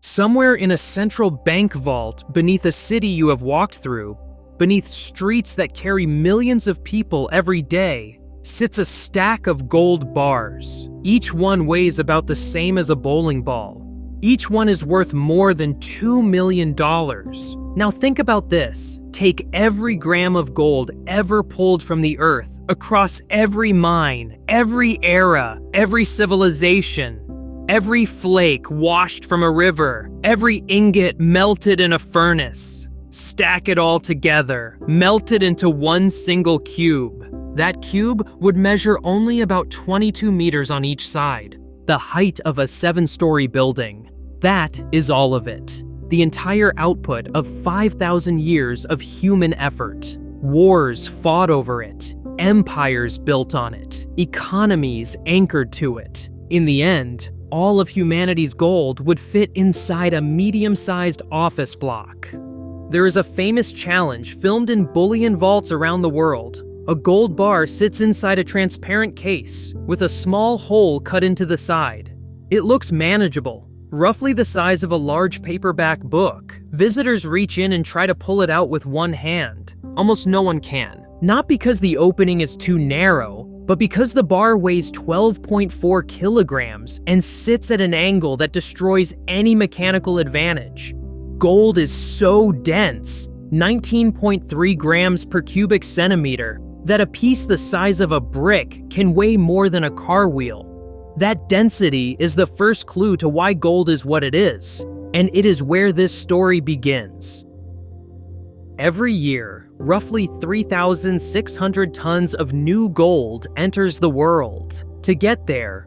Somewhere in a central bank vault, beneath a city you have walked through, beneath streets that carry millions of people every day, sits a stack of gold bars. Each one weighs about the same as a bowling ball. Each one is worth more than $2 million. Now think about this. Take every gram of gold ever pulled from the earth, across every mine, every era, every civilization, every flake washed from a river, every ingot melted in a furnace. Stack it all together, melt it into one single cube. That cube would measure only about 22 meters on each side, the height of a 7-story building. That is all of it. The entire output of 5,000 years of human effort. Wars fought over it, empires built on it, economies anchored to it. In the end, all of humanity's gold would fit inside a medium-sized office block. There is a famous challenge filmed in bullion vaults around the world. A gold bar sits inside a transparent case with a small hole cut into the side. It looks manageable, roughly the size of a large paperback book. Visitors reach in and try to pull it out with one hand. Almost no one can. Not because the opening is too narrow, but because the bar weighs 12.4 kilograms and sits at an angle that destroys any mechanical advantage. Gold is so dense, 19.3 grams per cubic centimeter, that a piece the size of a brick can weigh more than a car wheel. That density is the first clue to why gold is what it is, and it is where this story begins. Every year, roughly 3,600 tons of new gold enters the world. To get there,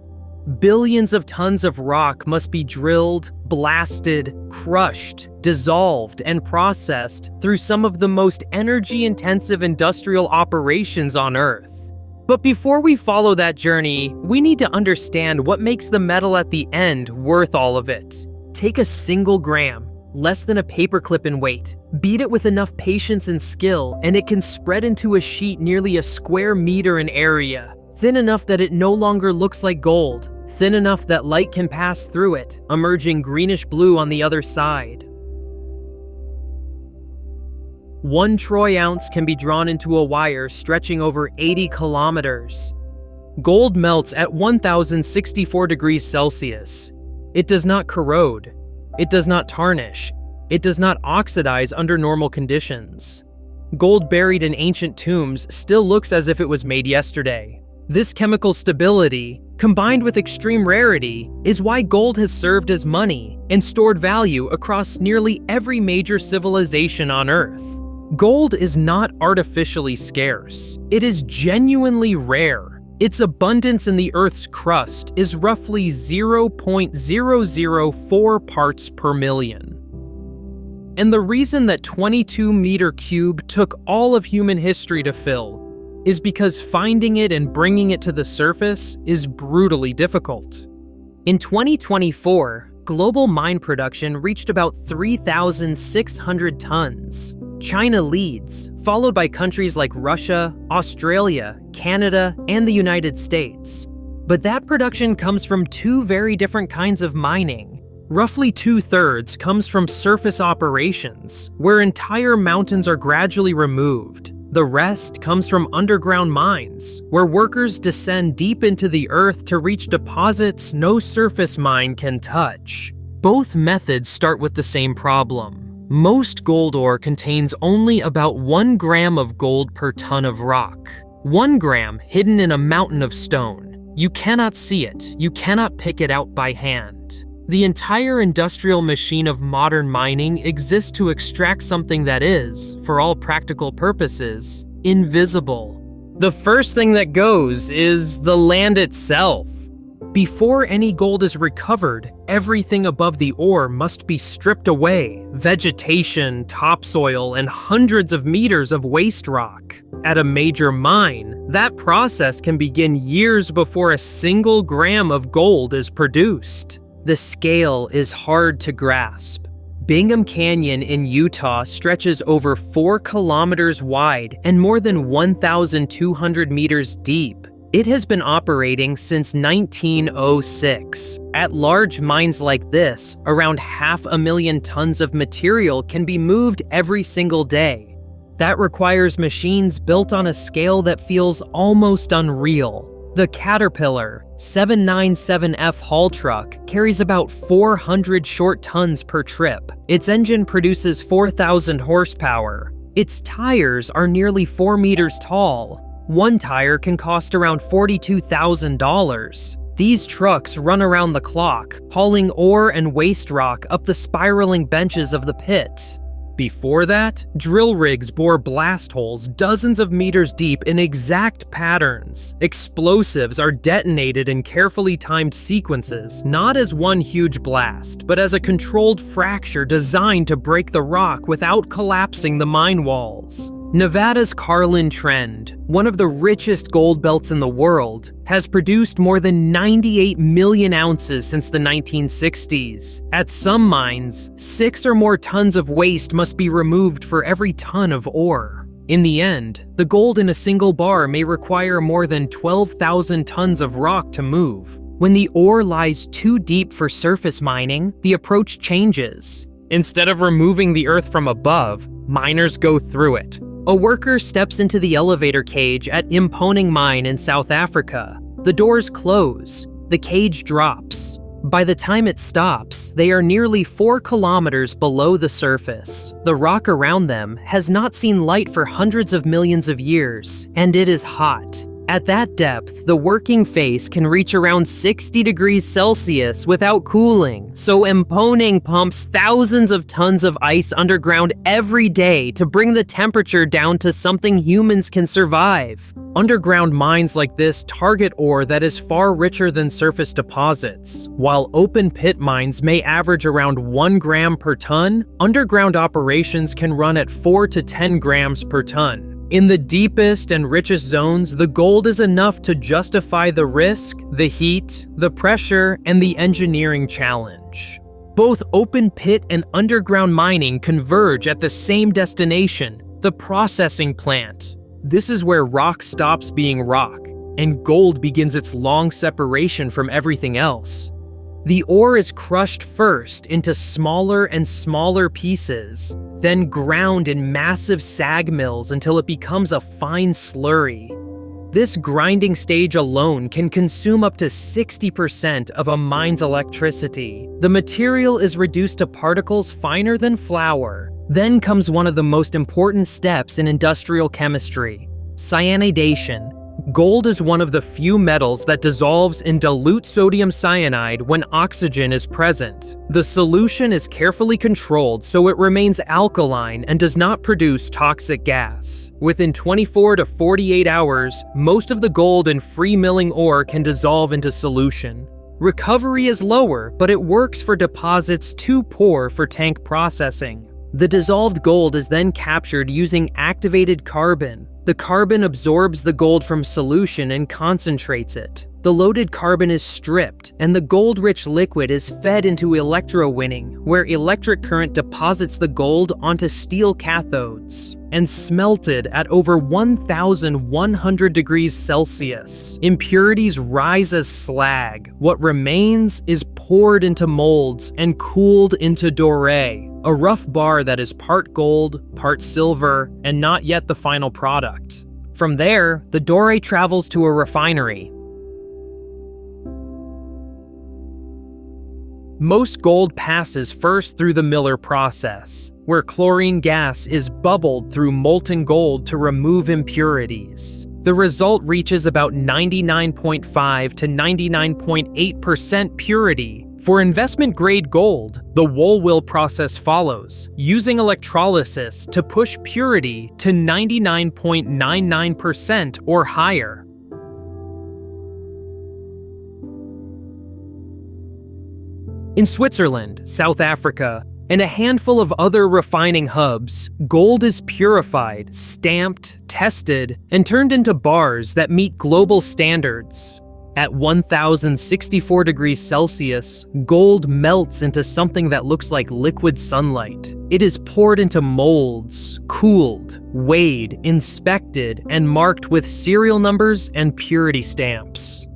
billions of tons of rock must be drilled, blasted, crushed, dissolved, and processed through some of the most energy-intensive industrial operations on Earth. But before we follow that journey, we need to understand what makes the metal at the end worth all of it. Take a single gram, less than a paperclip in weight, beat it with enough patience and skill, and it can spread into a sheet nearly a square meter in area, thin enough that it no longer looks like gold, thin enough that light can pass through it, emerging greenish blue on the other side. 1 troy ounce can be drawn into a wire stretching over 80 kilometers. Gold melts at 1,064 degrees Celsius. It does not corrode. It does not tarnish. It does not oxidize under normal conditions. Gold buried in ancient tombs still looks as if it was made yesterday. This chemical stability, combined with extreme rarity, is why gold has served as money and stored value across nearly every major civilization on Earth. Gold is not artificially scarce. It is genuinely rare. Its abundance in the Earth's crust is roughly 0.004 parts per million. And the reason that 22-meter cube took all of human history to fill is because finding it and bringing it to the surface is brutally difficult. In 2024, global mine production reached about 3,600 tons. China leads, followed by countries like Russia, Australia, Canada, and the United States. But that production comes from 2 very different kinds of mining. Roughly 2/3 comes from surface operations, where entire mountains are gradually removed. The rest comes from underground mines, where workers descend deep into the earth to reach deposits no surface mine can touch. Both methods start with the same problem. Most gold ore contains only about 1 gram of gold per ton of rock. 1 gram hidden in a mountain of stone. You cannot see it. You cannot pick it out by hand. The entire industrial machine of modern mining exists to extract something that is, for all practical purposes, invisible. The first thing that goes is the land itself. Before any gold is recovered, everything above the ore must be stripped away. Vegetation, topsoil, and hundreds of meters of waste rock. At a major mine, that process can begin years before a single gram of gold is produced. The scale is hard to grasp. Bingham Canyon in Utah stretches over 4 kilometers wide and more than 1,200 meters deep. It has been operating since 1906. At large mines like this, around 500,000 tons of material can be moved every single day. That requires machines built on a scale that feels almost unreal. The Caterpillar 797F haul truck carries about 400 short tons per trip. Its engine produces 4,000 horsepower. Its tires are nearly 4 meters tall. One tire can cost around $42,000. These trucks run around the clock, hauling ore and waste rock up the spiraling benches of the pit. Before that, drill rigs bore blast holes dozens of meters deep in exact patterns. Explosives are detonated in carefully timed sequences, not as one huge blast, but as a controlled fracture designed to break the rock without collapsing the mine walls. Nevada's Carlin Trend, one of the richest gold belts in the world, has produced more than 98 million ounces since the 1960s. At some mines, 6 or more tons of waste must be removed for every ton of ore. In the end, the gold in a single bar may require more than 12,000 tons of rock to move. When the ore lies too deep for surface mining, the approach changes. Instead of removing the earth from above, miners go through it. A worker steps into the elevator cage at Imponing Mine in South Africa. The doors close. The cage drops. By the time it stops, they are nearly 4 kilometers below the surface. The rock around them has not seen light for hundreds of millions of years, and it is hot. At that depth, the working face can reach around 60 degrees Celsius without cooling, so Imponing pumps thousands of tons of ice underground every day to bring the temperature down to something humans can survive. Underground mines like this target ore that is far richer than surface deposits. While open pit mines may average around 1 gram per ton, underground operations can run at 4 to 10 grams per ton. In the deepest and richest zones, the gold is enough to justify the risk, the heat, the pressure, and the engineering challenge. Both open pit and underground mining converge at the same destination, the processing plant. This is where rock stops being rock, and gold begins its long separation from everything else. The ore is crushed first into smaller and smaller pieces, then ground in massive sag mills until it becomes a fine slurry. This grinding stage alone can consume up to 60% of a mine's electricity. The material is reduced to particles finer than flour. Then comes one of the most important steps in industrial chemistry: cyanidation. Gold is one of the few metals that dissolves in dilute sodium cyanide when oxygen is present. The solution is carefully controlled so it remains alkaline and does not produce toxic gas. Within 24 to 48 hours, most of the gold in free milling ore can dissolve into solution. Recovery is lower, but it works for deposits too poor for tank processing. The dissolved gold is then captured using activated carbon. The carbon absorbs the gold from solution and concentrates it. The loaded carbon is stripped, and the gold-rich liquid is fed into electrowinning, where electric current deposits the gold onto steel cathodes, and smelted at over 1,100 degrees Celsius. Impurities rise as slag. What remains is poured into molds and cooled into doré, a rough bar that is part gold, part silver, and not yet the final product. From there, the doré travels to a refinery. Most gold passes first through the Miller process, where chlorine gas is bubbled through molten gold to remove impurities. The result reaches about 99.5 to 99.8% purity. For investment-grade gold, the Wohlwill process follows, using electrolysis to push purity to 99.99% or higher. In Switzerland, South Africa, and a handful of other refining hubs, gold is purified, stamped, tested, and turned into bars that meet global standards. At 1064 degrees Celsius, gold melts into something that looks like liquid sunlight. It is poured into molds, cooled, weighed, inspected, and marked with serial numbers and purity stamps.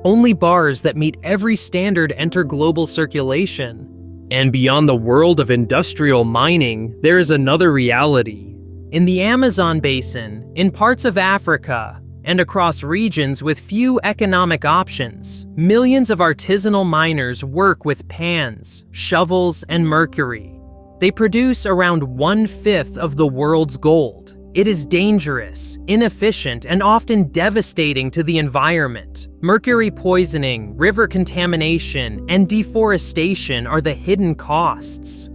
Only bars that meet every standard enter global circulation. And beyond the world of industrial mining, there is another reality. In the Amazon basin, in parts of Africa, and across regions with few economic options, millions of artisanal miners work with pans, shovels, and mercury. They produce around 1/5 of the world's gold. It is dangerous, inefficient, and often devastating to the environment. Mercury poisoning, river contamination, and deforestation are the hidden costs.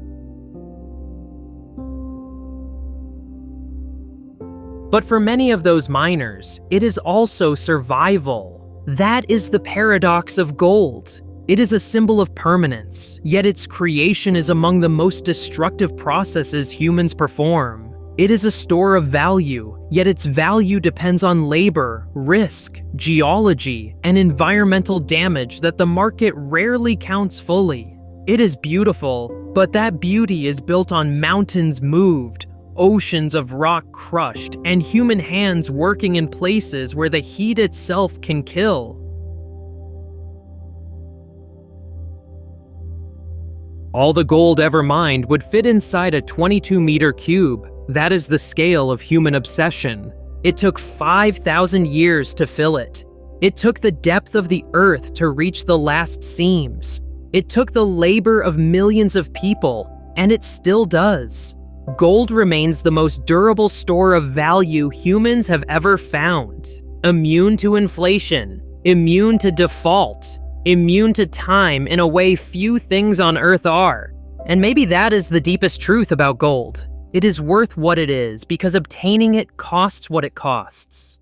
But for many of those miners, it is also survival. That is the paradox of gold. It is a symbol of permanence, yet its creation is among the most destructive processes humans perform. It is a store of value, yet its value depends on labor, risk, geology, and environmental damage that the market rarely counts fully. It is beautiful, but that beauty is built on mountains moved, oceans of rock crushed, and human hands working in places where the heat itself can kill. All the gold ever mined would fit inside a 22-meter cube. That is the scale of human obsession. It took 5,000 years to fill it. It took the depth of the earth to reach the last seams. It took the labor of millions of people, and it still does. Gold remains the most durable store of value humans have ever found. Immune to inflation, immune to default, immune to time in a way few things on Earth are. And maybe that is the deepest truth about gold. It is worth what it is because obtaining it costs what it costs.